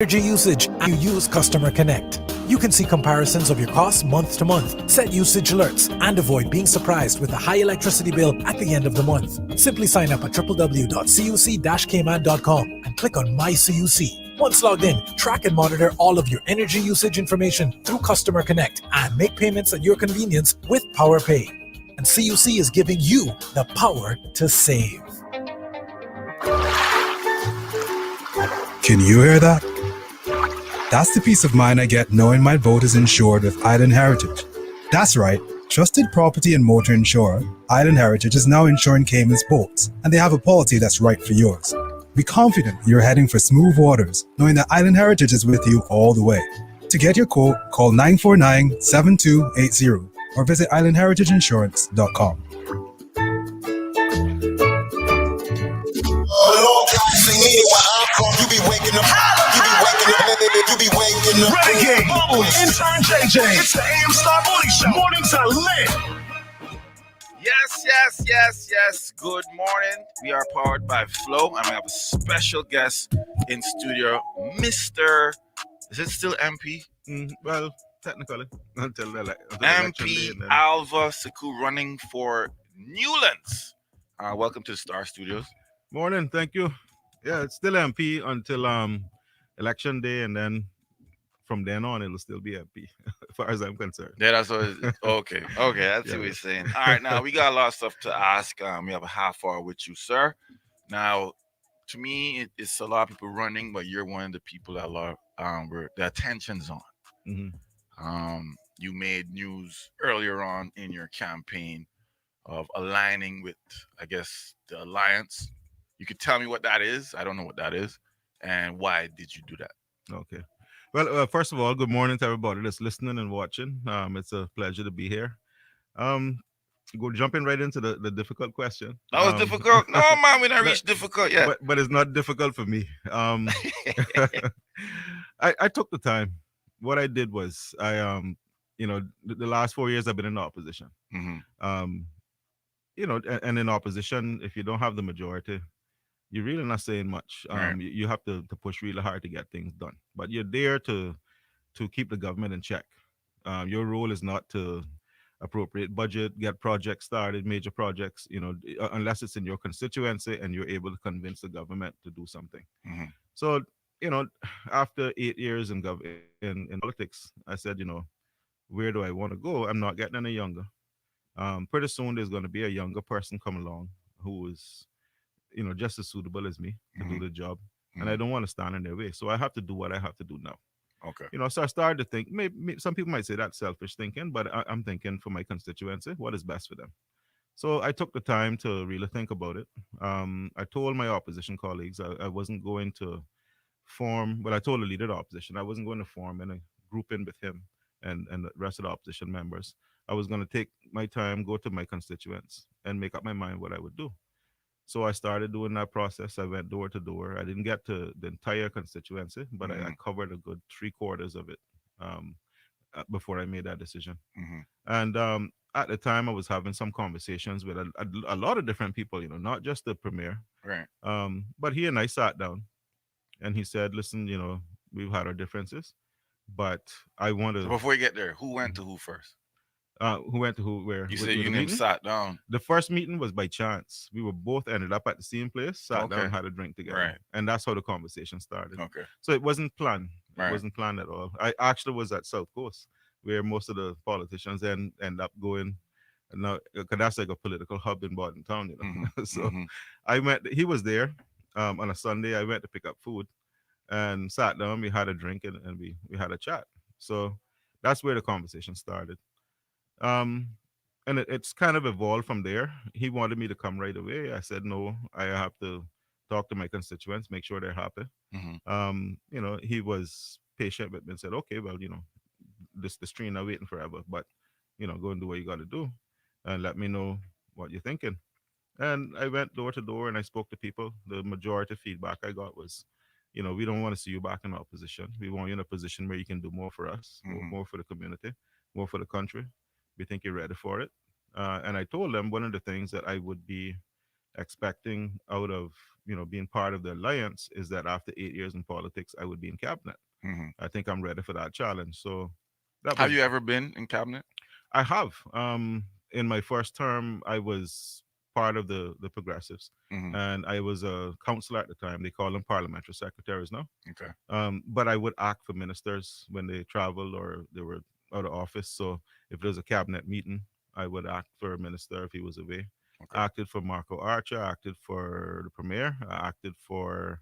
energy usage and you use Customer Connect. You can see comparisons of your costs month to month, set usage alerts, and avoid being surprised with a high electricity bill at the end of the month. Simply sign up at www.cuc-cayman.com and click on My CUC. Once logged in, track and monitor all of your energy usage information through Customer Connect and make payments at your convenience with PowerPay. And CUC is giving you the power to save. Can you hear that? That's the peace of mind I get knowing my boat is insured with Island Heritage. That's right, trusted property and motor insurer, Island Heritage is now insuring Cayman's boats, and they have a policy that's right for yours. Be confident you're heading for smooth waters, knowing that Island Heritage is with you all the way. To get your quote, call 949-7280 or visit islandheritageinsurance.com. Renegade, Bubbles, intern JJ. It's the AM Star Morning Show. Mornings are lit. Yes. Good morning. We are powered by Flow, and we have a special guest in studio, Mr. Is it still MP? Well, technically, until MP Alva Suckoo running for Newlands. Welcome to the Star Studios. Morning, thank you. Yeah, it's still MP until election day, and then from then on, it'll still be MP, as far as I'm concerned. Yeah, that's what. Okay, that's what we're saying. All right, now we got a lot of stuff to ask. We have a half hour with you, sir. Now, to me, it's a lot of people running, but you're one of the people that the attention's on. Mm-hmm. You made news earlier on in your campaign of aligning with, I guess, the alliance. You could tell me what that is. I don't know what that is, and why did you do that? Okay. Well, first of all, good morning to everybody that's listening and watching. It's a pleasure to be here. Jumping right into the difficult question. That was difficult? No, man, we didn't reach difficult yet. But it's not difficult for me. I took the time. What I did was the last 4 years I've been in opposition. Mm-hmm. And in opposition, if you don't have the majority, you're really not saying much. Right. You have to push really hard to get things done. But you're there to keep the government in check. Your role is not to appropriate budget, get projects started, major projects, unless it's in your constituency and you're able to convince the government to do something. Mm-hmm. So, after 8 years in politics, I said, where do I want to go? I'm not getting any younger. Pretty soon there's going to be a younger person come along who is just as suitable as me to do the job. And I don't want to stand in their way. So I have to do what I have to do now. Okay. So I started to think, maybe some people might say that's selfish thinking, but I'm thinking for my constituency, what is best for them. So I took the time to really think about it. I told my opposition colleagues I wasn't going to I told the leader of the opposition, I wasn't going to form in a group in with him and the rest of the opposition members. I was going to take my time, go to my constituents and make up my mind what I would do. So I started doing that process. I went door to door. I didn't get to the entire constituency, but I covered a good 3/4 of it before I made that decision. Mm-hmm. And at the time, I was having some conversations with a lot of different people, not just the premier. Right. But he and I sat down, and he said, listen, we've had our differences, but I want to... So before you get there, who went to who first? Who went to who, where? You said you named sat down. The first meeting was by chance. We were both ended up at the same place, sat down, had a drink together. Right. And that's how the conversation started. Okay. So it wasn't planned. Right. It wasn't planned at all. I actually was at South Coast, where most of the politicians end up going. Now, because that's like a political hub in Barton Town, Mm-hmm. So I went, he was there on a Sunday. I went to pick up food and sat down. We had a drink and we had a chat. So that's where the conversation started. And it's kind of evolved from there. He wanted me to come right away. I said, no, I have to talk to my constituents, make sure they're happy. Mm-hmm. He was patient with me and said, okay, well, this train not waiting forever, but, go and do what you got to do and let me know what you're thinking. And I went door to door and I spoke to people. The majority feedback I got was, we don't want to see you back in opposition. We want you in a position where you can do more for us, more for the community, more for the country. We think you're ready for it. And I told them one of the things that I would be expecting out of being part of the alliance is that after 8 years in politics, I would be in cabinet. Hmm. I think I'm ready for that challenge. So that Have was you ever been in cabinet? I have. In my first term, I was part of the progressives, Hmm. and I was a councillor at the time. They call them parliamentary secretaries now. Okay. But I would act for ministers when they traveled or they were out of office. So if there was a cabinet meeting, I would act for a minister if he was away. Okay. I acted for Marco Archer. I acted for the premier. I acted for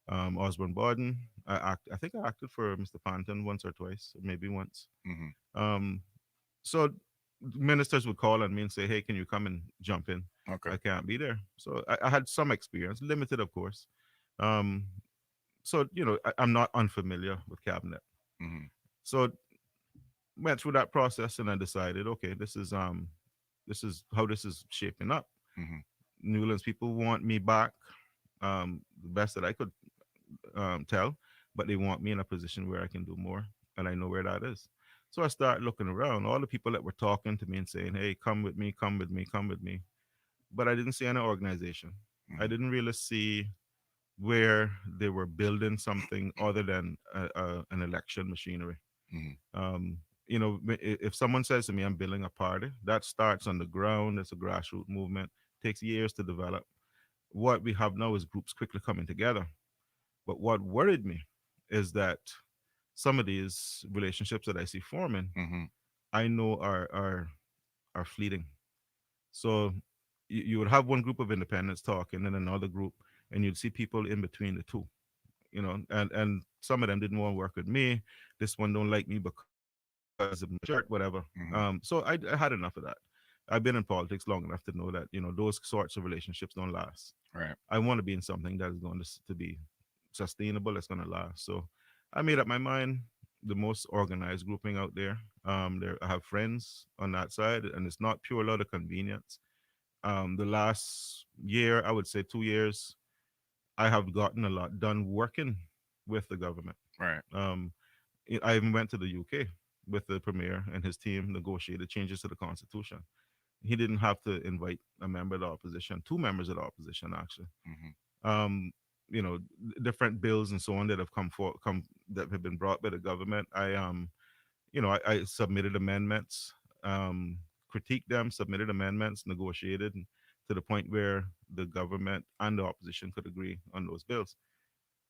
Osborne Borden. I think I acted for Mr. Panton once or twice, maybe once. Hmm. Um, so ministers would call on me and say, "Hey, can you come and jump in? Okay. I can't be there." So I had some experience, limited, of course. Um, so I'm not unfamiliar with cabinet. Hmm. So went through that process and I decided, okay, this is how this is shaping up. Hmm. Newlands people want me back, the best that I could tell, but they want me in a position where I can do more, and I know where that is. So I start looking around, all the people that were talking to me and saying, "Hey, come with me, come with me, come with me," but I didn't see any organization. I Hmm. didn't really see where they were building something other than an election machinery. Hmm. Um, if someone says to me, "I'm building a party," that starts on the ground. It's a grassroots movement. Takes years to develop. What we have now is groups quickly coming together. But what worried me is that some of these relationships that I see forming, Hmm. I know are fleeting. So you would have one group of independents talking and another group, and you'd see people in between the two. And some of them didn't want to work with me. This one don't like me because of my shirt, whatever. Hmm. So I had enough of that. I've been in politics long enough to know that those sorts of relationships don't last. Right. I want to be in something that is going to be sustainable, that's going to last. So I made up my mind. The most organized grouping out there. There I have friends on that side, and it's not pure out of convenience. The last year, I would say 2 years, I have gotten a lot done working with the government. Right. Um, I even went to the UK with the premier and his team, negotiated changes to the constitution. He didn't have to invite a member of the opposition, two members of the opposition actually. Hmm. um, Different bills and so on that have come that have been brought by the government. I submitted amendments, um, critiqued them, submitted amendments, negotiated to the point where the government and the opposition could agree on those bills.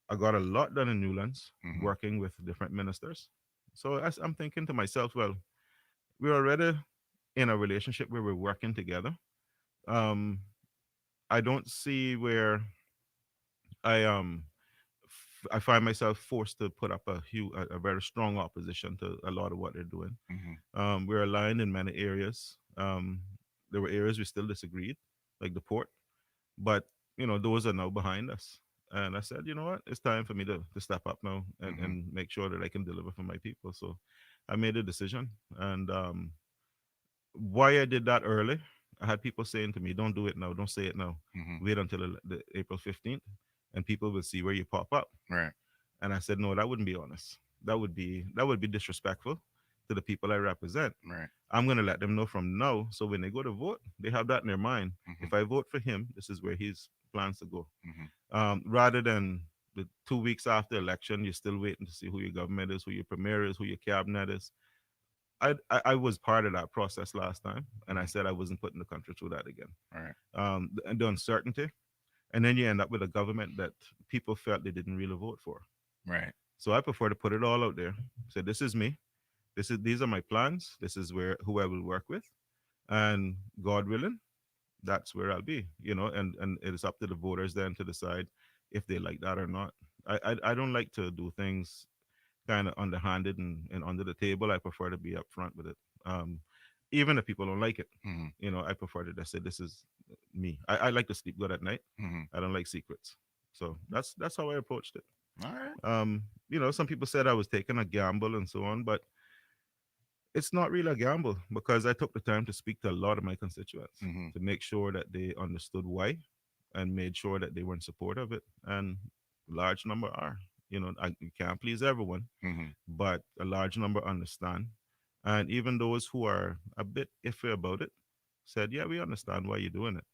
I got a lot done in Newlands, Hmm. working with different ministers. So as I'm thinking to myself, well, we're already in a relationship where we're working together. Um, I don't see where I I find myself forced to put up a very strong opposition to a lot of what they're doing. Hmm. We're aligned in many areas. There were areas we still disagreed, like the port, but those are now behind us. And I said, you know what, it's time for me to step up now Hmm. and make sure that I can deliver for my people. So I made a decision, and why I did that early, I had people saying to me, "Don't do it now. Don't say it now. Hmm. Wait until the April 15th, and people will see where you pop up." Right. And I said, "No, that wouldn't be honest. That would be disrespectful to the people I represent. Right. I'm gonna let them know from now, so when they go to vote, they have that in their mind. Hmm. If I vote for him, this is where his plans to go. Hmm. Rather than the 2 weeks after election, you're still waiting to see who your government is, who your premier is, who your cabinet is. I was part of that process last time, and I Hmm. said I wasn't putting the country through that again. Right. The uncertainty, and then you end up with a government that people felt they didn't really vote for. Right. So I prefer to put it all out there. Say this is me. These are my plans. This is who I will work with, and God willing, that's where I'll be. And it is up to the voters then to decide if they like that or not. I don't like to do things kind of underhanded and under the table. I prefer to be upfront with it. Um, Even if people don't like it, Hmm. I prefer to just say this is me. I like to sleep good at night. Hmm. I don't like secrets. So that's how I approached it. All right. Some people said I was taking a gamble and so on, but it's not really a gamble because I took the time to speak to a lot of my constituents Hmm. to make sure that they understood why and made sure that they were in support of it. And large number are. You can't please everyone, Hmm. but a large number understand. And even those who are a bit iffy about it said, yeah, we understand why you're doing it.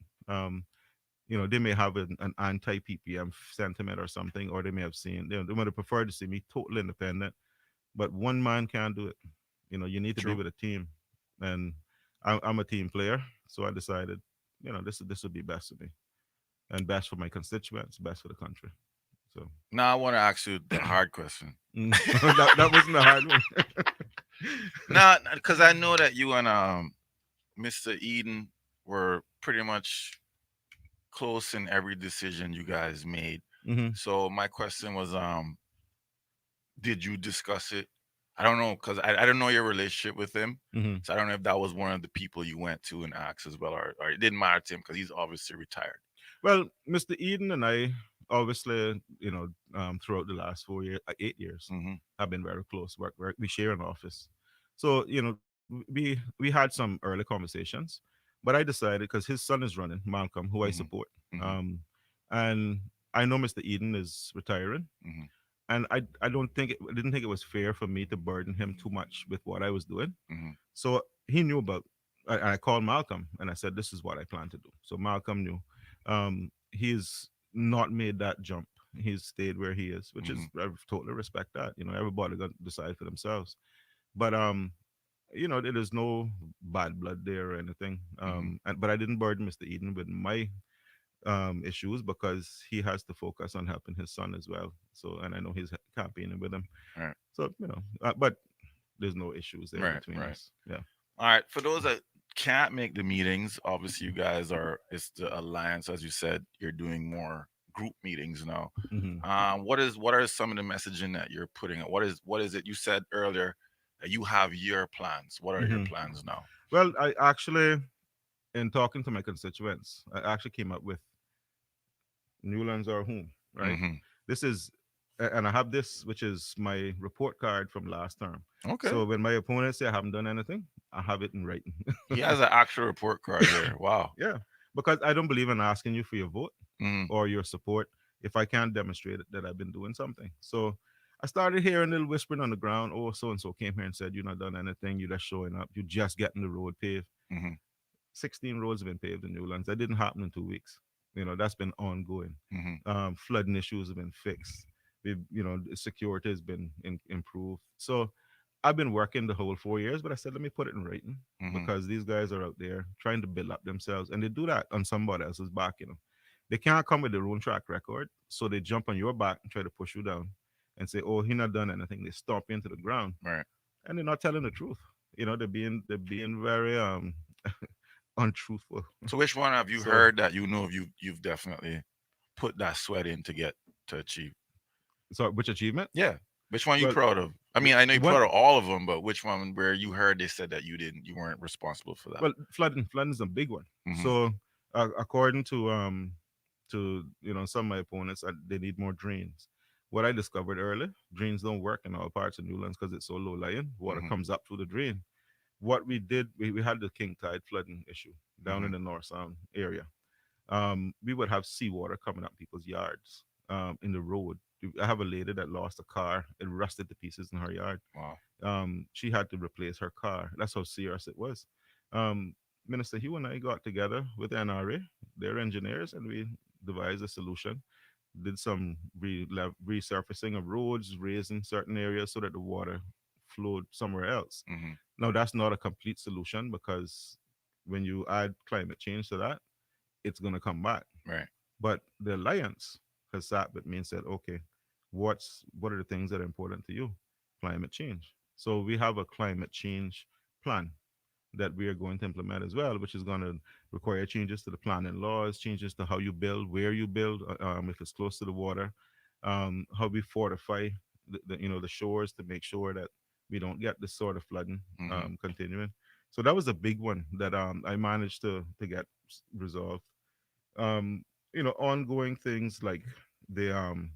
they may have an anti PPM sentiment or something, or they may have seen, they would have preferred to see me totally independent. But one man can't do it. You need to be True. with a team, and I'm a team player, so I decided, this would be best for me and best for my constituents, best for the country. So Now I want to ask you the hard question. that wasn't a hard one. Now, because I know that you and Mr. Eden were pretty much close in every decision you guys made. Hmm. So my question was, did you discuss it? I don't know because I don't know your relationship with him, Hmm. so I don't know if that was one of the people you went to and asked as well, or it didn't matter to him because he's obviously retired. Well, Mr. Eden and I, obviously, throughout the last 4 years, 8 years, Hmm. have been very close. We share an office, so we had some early conversations, but I decided, because his son is running, Malcolm, who I Hmm. support, Hmm. um, and I know Mr. Eden is retiring, Hmm. and I didn't think it was fair for me to burden him too much with what I was doing. Hmm. So he knew about. I called Malcolm and I said, "This is what I plan to do." So Malcolm knew. He's not made that jump. He's stayed where he is, which Hmm. is, I totally respect that. Everybody got to decide for themselves. But there is no bad blood there or anything. Hmm. But I didn't burden Mr. Eden with my issues, because he has to focus on helping his son as well. So, and I know he's campaigning with him. Right. So, but there's no issues there Right. between Right. us. Yeah. All right. For those that can't make the meetings, obviously you guys are. It's the alliance, as you said. You're doing more group meetings now. Hmm. What are some of the messaging that you're putting out? What is it you said earlier that you have your plans? What are your Hmm. plans now? Well, I actually, in talking to my constituents, I actually came up with Newlands are home, right? Hmm. This is, and I have this, which is my report card from last term. Okay. So when my opponents say I haven't done anything, I have it in writing. He has an actual report card here. Wow. Yeah, because I don't believe in asking you for your vote Hmm. or your support if I can't demonstrate that I've been doing something. So I started hearing a little whispering on the ground. Oh, so and so came here and said, "You're not done anything. You're just showing up. You just getting the road paved." Hmm. 16 roads have been paved in Newlands. That didn't happen in 2 weeks. That's been ongoing. Hmm. Flooding issues have been fixed. Security has been improved. So I've been working the whole 4 years, but I said, let me put it in writing, Hmm. because these guys are out there trying to build up themselves, and they do that on somebody else's back. They can't come with their own track record, so they jump on your back and try to push you down and say, "Oh, he not done anything." They stomp you into the ground, Right. and they're not telling the truth. They're being very untruthful. So which one have you So, heard that you know you've definitely put that sweat in to get to achieve? which achievement? Yeah. Which one you Well, proud of? I the, mean, I know the you're one, proud of all of them, but which one where you heard they said that you weren't responsible for that? well, flooding is a big one. Hmm. So, according to some of my opponents, they need more drains. What I discovered early, drains don't work in all parts of Newlands because it's so low lying. Water Hmm. comes up through the drain. What we did, we had the king tide flooding issue down in Hmm. the north sound area. We would have seawater coming up people's yards, in the road. I have a lady that lost a car. It rusted to pieces in her yard. Wow. She had to replace her car. That's how serious it was. Um, Minister Hugh and I got together with NRA, their engineers, and we devised a solution. Did some resurfacing of roads, raising certain areas so that the water flowed somewhere else. Hmm. Now, that's not a complete solution, because when you add climate change to that, it's going to come back. Right. But the alliance has sat with me and said, okay, what are the things that are important to you? Climate change. So we have a climate change plan that we are going to implement as well, which is going to require changes to the planning laws, changes to how you build, where you build, if it's close to the water, how we fortify the shores to make sure that we don't get this sort of flooding Hmm. continuing. So that was a big one that I managed to get resolved. Ongoing things like the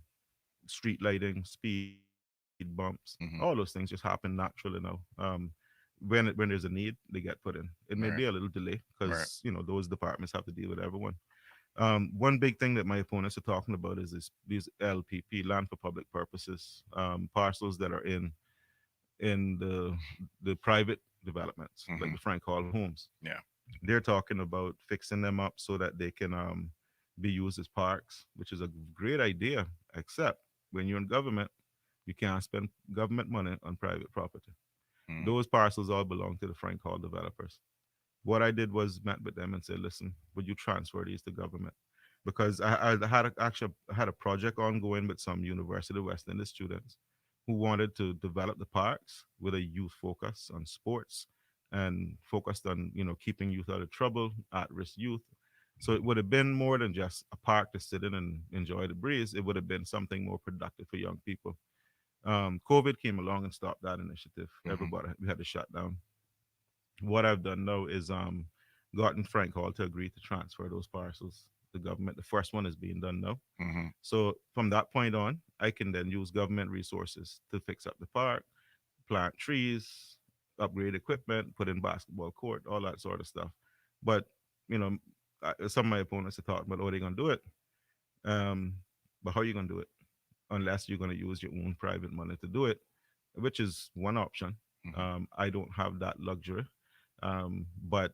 street lighting, speed bumps, all those things just Hmm. happen naturally now. When there's a need, they get put in. It may be a Right. little delay Right. because those departments have to deal with everyone. One big thing that my opponents are talking about is these LPP, land for public purposes, parcels that are in the private developments like Hmm. the Frank Hall homes. Yeah. They're talking about fixing them up so that they can be used as parks, which is a great idea, except when you're in government, you can't spend government money on private property. Mm-hmm. Those parcels all belong to the Frank Hall developers. What I did was met with them and said, listen, would you transfer these to government? Because I had actually had a project ongoing with some University of West Indies students who wanted to develop the parks with a youth focus on sports and focused on, keeping youth out of trouble, at-risk youth. So it would have been more than just a park to sit in and enjoy the breeze. It would have been something more productive for young people. COVID came along and stopped that initiative. Mm-hmm. Everybody, we had to shut down. What I've done now is gotten Frank Hall to agree to transfer those parcels to government. The first one is being done now. Mm-hmm. So from that point on, I can then use government resources to fix up the park, plant trees, upgrade equipment, put in basketball court, all that sort of stuff. But you know, some of my opponents are talking about, oh, they're gonna do it. Um, but how are you gonna do it unless you're gonna use your own private money to do it, which is one option. Mm-hmm. I don't have that luxury, but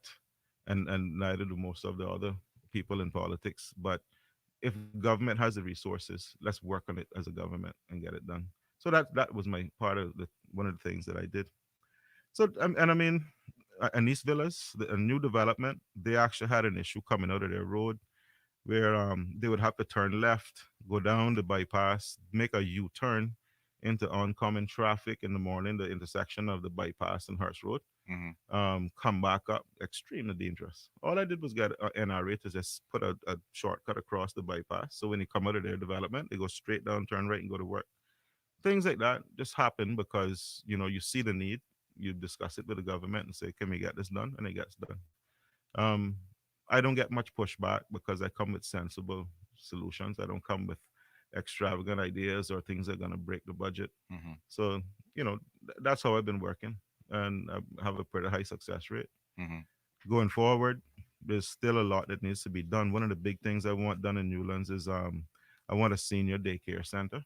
and neither do most of the other people in politics. But if government has the resources, let's work on it as a government and get it done. So that was my part of the one of the things that I did. So and I mean, East Villas, a new development, they actually had an issue coming out of their road where they would have to turn left, go down the bypass, make a U-turn into oncoming traffic in the morning, the intersection of the bypass and Hurst Road, Mm-hmm. come back up, extremely dangerous. All I did was get an NRA to just put a shortcut across the bypass. So when you come out of their development, they go straight down, turn right, and go to work. Things like that just happen because you see the need, you discuss it with the government and say, "Can we get this done?" And it gets done. Um, I don't get much pushback because I come with sensible solutions. I don't come with extravagant ideas or things that are going to break the budget. Mm-hmm. So that's how I've been working, and I have a pretty high success rate. Mm-hmm. Going forward, there's still a lot that needs to be done. One of the big things I want done in Newlands is I want a senior daycare center.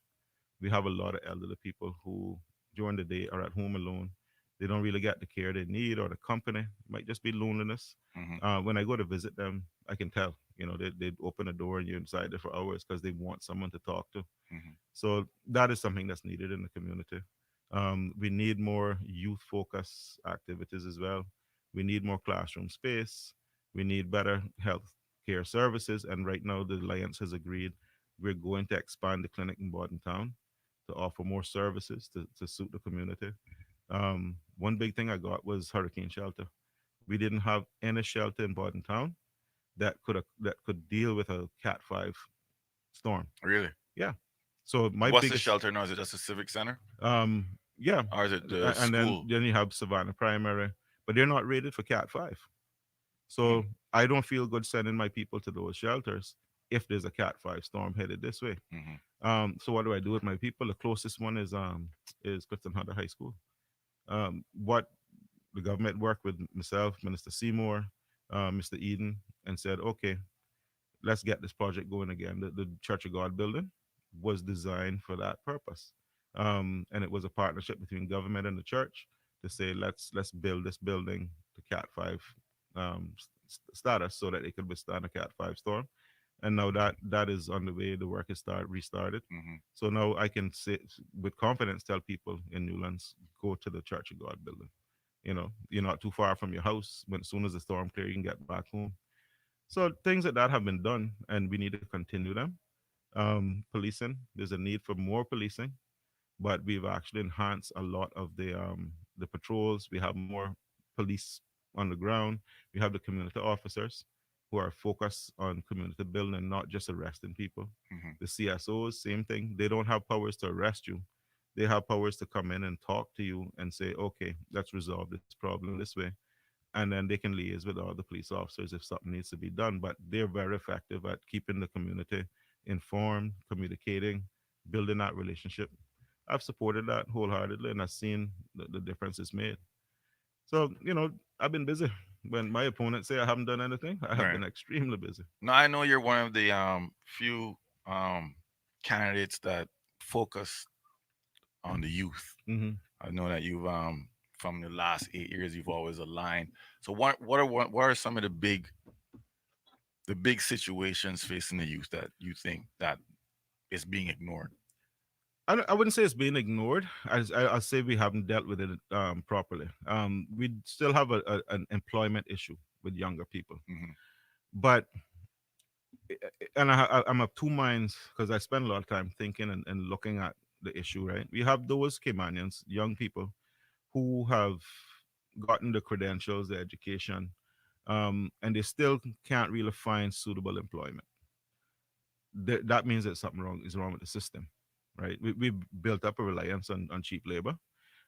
We have a lot of elderly people who during the day are at home alone. They don't really get the care they need or the company. It might just be loneliness. Mm-hmm. When I go to visit them, I can tell. They open a door and you're inside there for hours because they want someone to talk to. Mm-hmm. So that is something that's needed in the community. We need more youth focus activities as well. We need more classroom space. We need better health care services. And right now, the Alliance has agreed we're going to expand the clinic in Town to offer more services to suit the community. One big thing I got was hurricane shelter. We didn't have any shelter in Town that could deal with a Cat 5 storm. Really? Yeah. So my What's the biggest shelter now? Is it just a civic center, yeah, or is it the and then school? then you have Savannah Primary, but they're not rated for Cat 5. Mm. So I don't feel good sending my people to those shelters if there's a Cat 5 storm headed this way. Mm-hmm. So what do I do with my people? The closest one is Clifton Hunter High School. What the government worked with myself, Minister Seymour, Mr. Eden, and said, okay, let's get this project going again. The Church of God building was designed for that purpose, and it was a partnership between government and the church to say let's build this building to Cat 5 status so that it could withstand a Cat 5 storm. And now that is on the way. The work is restarted. Mm-hmm. So now I can say with confidence tell people in Newlands, go to the Church of God building. You're not too far from your house. When as soon as the storm clear, you can get back home. So things like that have been done, and we need to continue them. Policing, there's a need for more policing, but we've actually enhanced a lot of the patrols. We have more police on the ground. We have the community officers who are focused on community building, not just arresting people. Mm-hmm. The CSOs, same thing. They don't have powers to arrest you. They have powers to come in and talk to you and say, okay, let's resolve this problem this way. And then they can liaise with all the police officers if something needs to be done. But they're very effective at keeping the community informed, communicating, building that relationship. I've supported that wholeheartedly, and I've seen the difference it's made. So I've been busy. When my opponents say I haven't done anything, I have Right. been extremely busy. Now I know you're one of the few candidates that focus on the youth. Hmm. I know that you've from the last 8 years you've always aligned. So what are some of the the big situations facing the youth that you think that is being ignored? I wouldn't say it's being ignored. I'll say we haven't dealt with it properly. We still have an employment issue with younger people, Hmm. but and I'm of two minds because I spend a lot of time thinking and looking at the issue. Right, we have those Caymanians, young people, who have gotten the credentials, the education, and they still can't really find suitable employment. That means that something wrong is wrong with the system, right? We built up a reliance on cheap labor,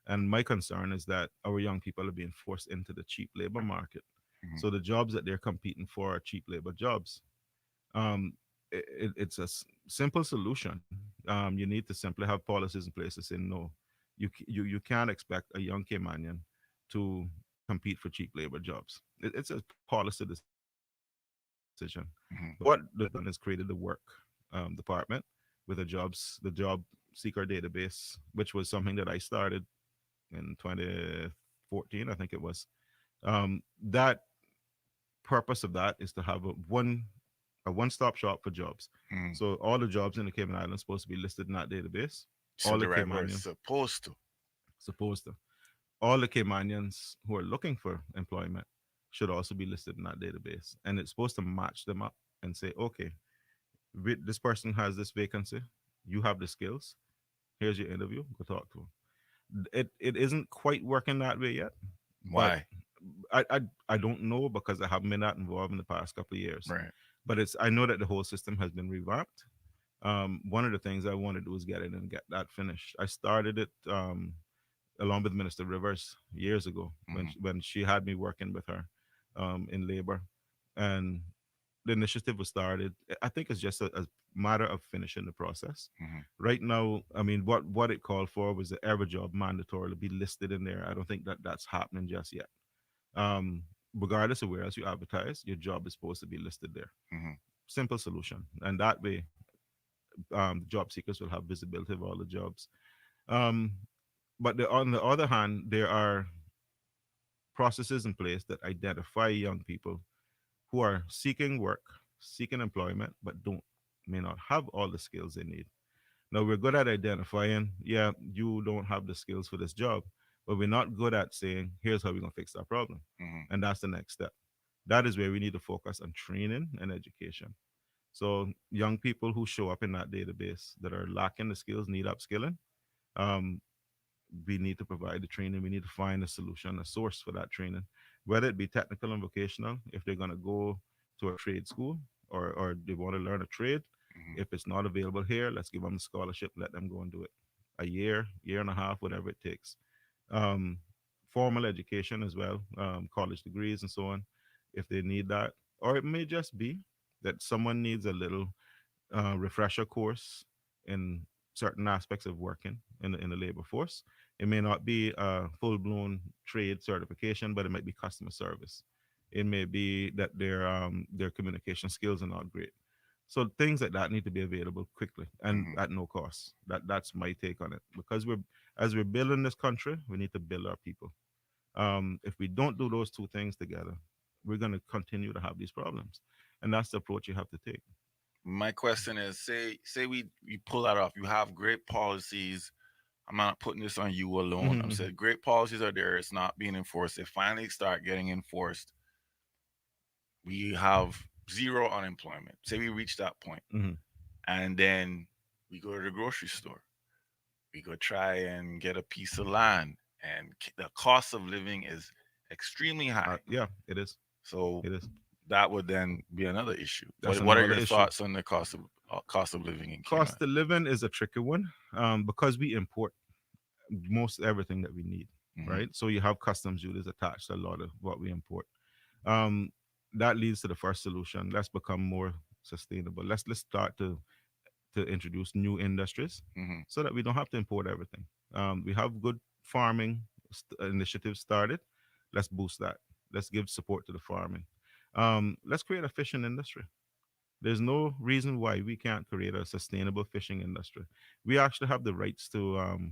and my concern is that our young people are being forced into the cheap labor market. Hmm. So the jobs that they're competing for are cheap labor jobs. It's a simple solution. You need to simply have policies in place to say no. You can't expect a young Caymanian to compete for cheap labor jobs. It's a policy decision. But what they've done is created the work department with the job seeker database, which was something that I started in 2014, I think it was. That purpose of that is to have a one-stop shop for jobs. Hmm. So all the jobs in the Cayman Islands supposed to be listed in that database. So All the the right word, Caymanians supposed to. supposed to. All the Caymanians who are looking for employment should also be listed in that database, and it's supposed to match them up and say, okay, this person has this vacancy. You have the skills. Here's your interview. Go talk to them. It isn't quite working that way yet, but Why? I don't know because I haven't been that involved in the past couple of years. Right. But I know that the whole system has been revamped. One of the things I want to do is get it and get that finished. I started it along with Minister Rivers years ago when Hmm. when she had me working with her in labor, and the initiative was started. I think it's just a matter of finishing the process. Hmm. Right now, I mean, what it called for was that every job mandatorily be listed in there. I don't think that that's happening just yet. Um, Regardless of where else you advertise, your job is supposed to be listed there. Hmm. Simple solution, and that way, job seekers will have visibility of all the jobs. Um, but on the other hand, there are processes in place that identify young people who are seeking work, seeking employment, but don't may not have all the skills they need. Now we're good at identifying, yeah, you don't have the skills for this job, but we're not good at saying, here's how we're gonna fix that problem. Hmm. And that's the next step. That is where we need to focus on training and education. So young people who show up in that database that are lacking the skills, need upskilling. Um, we need to provide the training. We need to find a solution, a source for that training, whether it be technical and vocational, if they're going to go to a trade school or they want to learn a trade. Hmm. If it's not available here, let's give them a scholarship, let them go and do it. A year and a half, whatever it takes. Um, Formal education as well, college degrees and so on, if they need that. Or it may just be that someone needs a little refresher course in certain aspects of working in the labor force. It may not be a full blown trade certification, but it might be customer service. It may be that their communication skills are not great. So things like that need to be available quickly and Hmm. at no cost. That's my take on it. Because we're building this country, we need to build our people. If we don't do those two things together, we're going to continue to have these problems, and that's the approach you have to take. My question is, say we pull that off. You have great policies. I'm not putting this on you alone. I'm Hmm. saying great policies are there. It's not being enforced. They finally start getting enforced. We have zero unemployment. Say we reach that point, Hmm. and then we go to the grocery store. We go try and get a piece of land, and the cost of living is extremely high. Yeah, it is. So It is. that would then be another issue. That's What are another your issue. thoughts on the cost of living in Cayman? Cost of living is a tricky one because we import most everything that we need, Hmm. right? So you have customs duties attached to a lot of what we import. Um, that leads to the first solution. Let's become more sustainable. Let's start to introduce new industries Hmm. so that we don't have to import everything. We have good farming initiatives started. Let's boost that. Let's give support to the farming. Let's create a fishing industry. There's no reason why we can't create a sustainable fishing industry. We actually have the rights to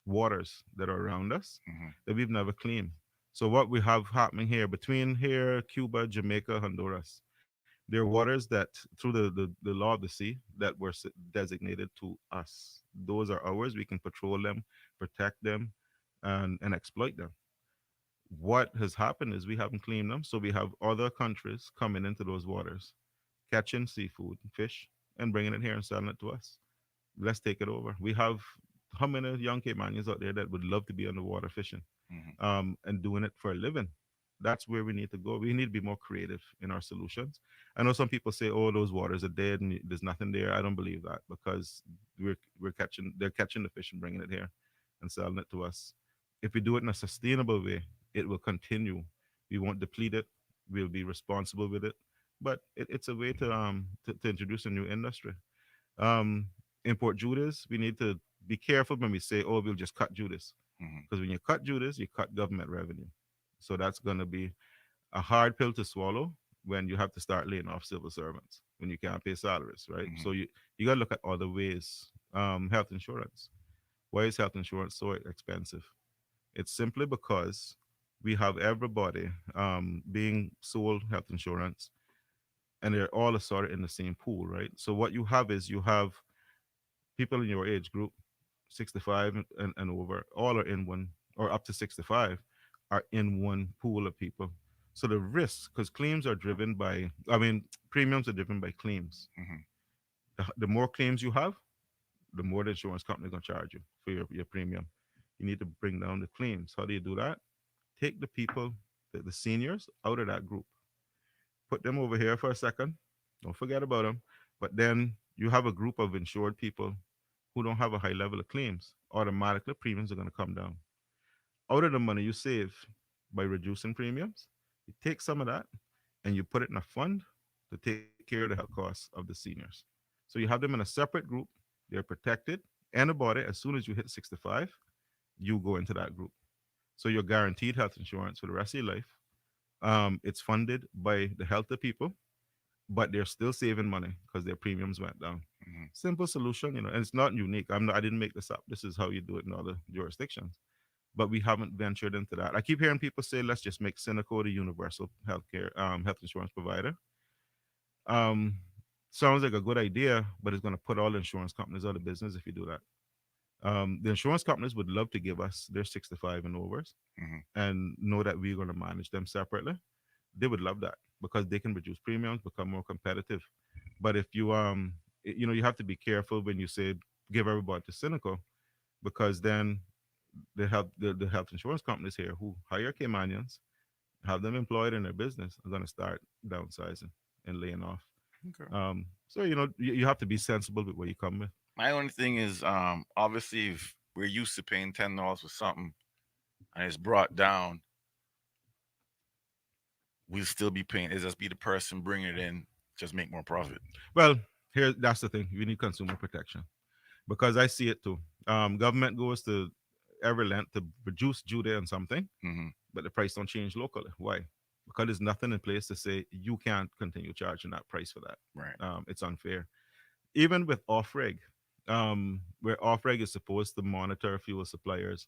waters that are around us Hmm. that we've never claimed. So what we have happening here between here, Cuba, Jamaica, Honduras, There are waters that, through the law of the sea, that were designated to us. Those are ours. We can patrol them, protect them, and exploit them. What has happened is we haven't cleaned them, so we have other countries coming into those waters, catching seafood, fish, and bringing it here and selling it to us. Let's take it over. We have how many young Caymanians out there that would love to be on the water fishing, Hmm. and doing it for a living? That's where we need to go. We need to be more creative in our solutions. I know some people say, "Oh, those waters are dead and there's nothing there." I don't believe that, because we're catching they're catching the fish and bringing it here and selling it to us. If we do it in a sustainable way, it will continue. We won't deplete it. We'll be responsible with it. But it's a way to introduce a new industry. Um, Import Judas. We need to be careful when we say, "Oh, we'll just cut Judas," Hmm. because when you cut Judas, you cut government revenue. So that's going to be a hard pill to swallow when you have to start laying off civil servants when you can't pay salaries, right? Hmm. So you got to look at other ways. Health insurance. Why is health insurance so expensive? It's simply because we have everybody being sold health insurance, and they're all sort of in the same pool, right? So what you have is you have people in your age group, 65 and over, all are in one, or up to 65, are in one pool of people. So the risks, because claims are driven by, I mean, premiums are driven by claims. Hmm. The more claims you have, the more the insurance company is going to charge you for your premium. You need to bring down the claims. How do you do that? Take the people, the seniors, out of that group. Put them over here for a second. Don't forget about them. But then you have a group of insured people who don't have a high level of claims. Automatically, premiums are going to come down. Out of the money you save by reducing premiums, you take some of that and you put it in a fund to take care of the health costs of the seniors. So you have them in a separate group. They're protected. And about it, as soon as you hit 65, you go into that group. So you're guaranteed health insurance for the rest of your life. It's funded by the healthy people, but they're still saving money because their premiums went down. Hmm. Simple solution, and it's not unique. I didn't make this up. This is how you do it in other jurisdictions. But we haven't ventured into that. I keep hearing people say, "Let's just make Cineco the universal health insurance provider." Um, Sounds like a good idea, but it's going to put all insurance companies out of business if you do that. The insurance companies would love to give us their 65 and overs Hmm. and know that we're going to manage them separately. They would love that because they can reduce premiums, become more competitive. But if you you have to be careful when you say give everybody to Cynical, because then the health insurance companies here who hire Caymanians, have them employed in their business, are going to start downsizing and laying off. Okay. So you have to be sensible with what you come with. My only thing is, obviously, if we're used to paying $10 for something and it's brought down, we'll still be paying. It just be the person bringing it in, just make more profit. Well, here that's the thing. You need consumer protection because I see it too. Government goes to every length to reduce duty on something, Hmm. but the price don't change locally. Why? Because there's nothing in place to say you can't continue charging that price for that. Right. It's unfair. Even with off reg, where off reg is supposed to monitor fuel suppliers,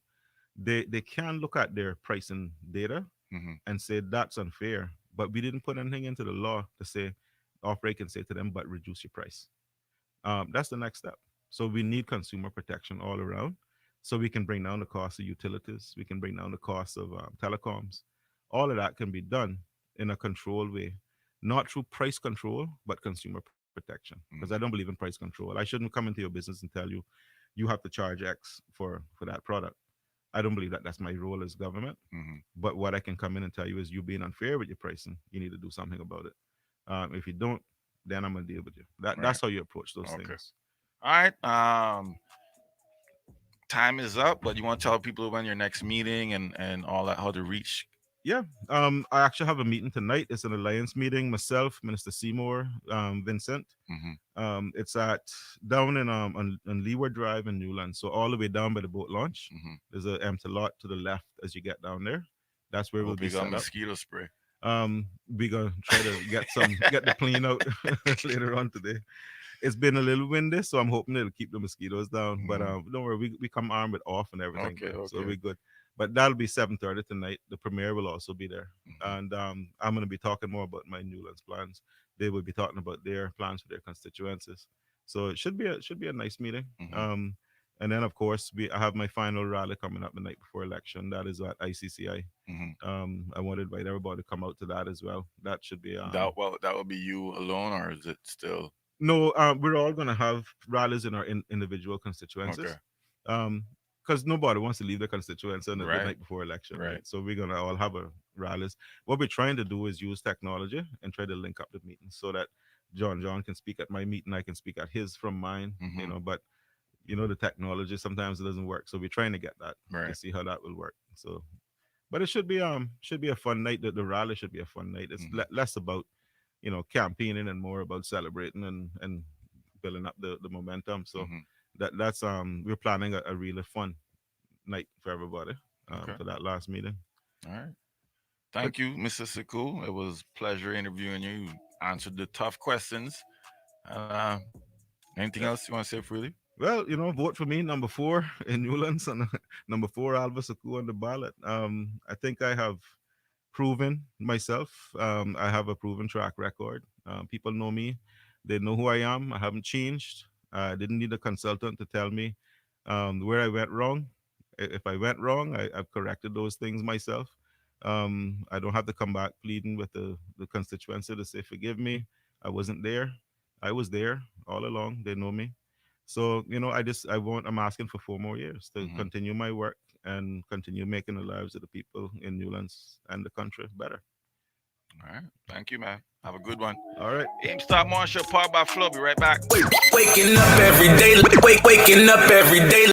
they can look at their pricing data Hmm. and say that's unfair. But we didn't put anything into the law to say off reg can say to them, but reduce your price. That's the next step. So we need consumer protection all around, so we can bring down the cost of utilities. We can bring down the cost of telecoms. All of that can be done in a controlled way, not through price control, but consumer protection. Because I don't Hmm. believe in price control. I shouldn't come into your business and tell you you have to charge X for that product. I don't believe that that's my role as government. Hmm. But what I can come in and tell you is you being unfair with your pricing. You need to do something about it. If you don't, then I'm gonna deal with you. Right. That's how you approach those Okay. things. All right. Time is up, but you want to tell people when your next meeting and all that, how to reach. Yeah. I actually have a meeting tonight. It's an alliance meeting. Myself, Minister Seymour, Vincent. Hmm. It's at down in on Leeward Drive in Newland. So all the way down by the boat launch. Hmm. There's an empty lot to the left as you get down there. That's I where we'll hope be you got set up. mosquito spray. We gonna try to get the plane out later on today. It's been a little windy, so I'm hoping it'll keep the mosquitoes down. But Hmm. don't worry, we come armed with off and everything Okay. there, so Okay. we're good. But that'll be 7:30 tonight. The premiere will also be there, Hmm. and I'm gonna be talking more about my Newlands plans. they will be talking about their plans for their constituencies. So it should be a nice meeting. And then of course I have my final rally coming up the night before election. That is at ICCI. I want to invite everybody to come out to that as well. That should be That will be you alone, or is it still no, we're all gonna have rallies in our individual constituencies. okay? Because nobody wants to leave the constituency on the Right. night before election, Right. right? So we're gonna all have a rallies. What we're trying to do is use technology and try to link up the meetings so that John can speak at my meeting, I can speak at his from mine, but the technology sometimes it doesn't work. So we're trying to get that to Right. see how that will work. So but it should be a fun night. The rally should be a fun night. It's less about campaigning and more about celebrating and building up the momentum. So that's we're planning a really fun night for everybody Okay. for that last meeting. All right. Thank you, Mr. Suckoo. It was pleasure interviewing you. You answered the tough questions. Anything else you want to say, Freely? Well, vote for me, number 4 in Newlands, and number 4 Alva Suckoo on the ballot. I think I have proven myself. I have a proven track record. People know me. They know who I am. I haven't changed. I didn't need a consultant to tell me where I went wrong. If I went wrong, I've corrected those things myself. I don't have to come back pleading with the constituency to say, forgive me. I wasn't there. I was there all along. They know me. So, I'm asking for 4 more years to continue my work and continue making the lives of the people in Newlands and the country better. All right. Thank you, man. Have a good one. All right. Aim Stop Marshall, powered by Flow. Be right back. Waking up every day, waking up every day.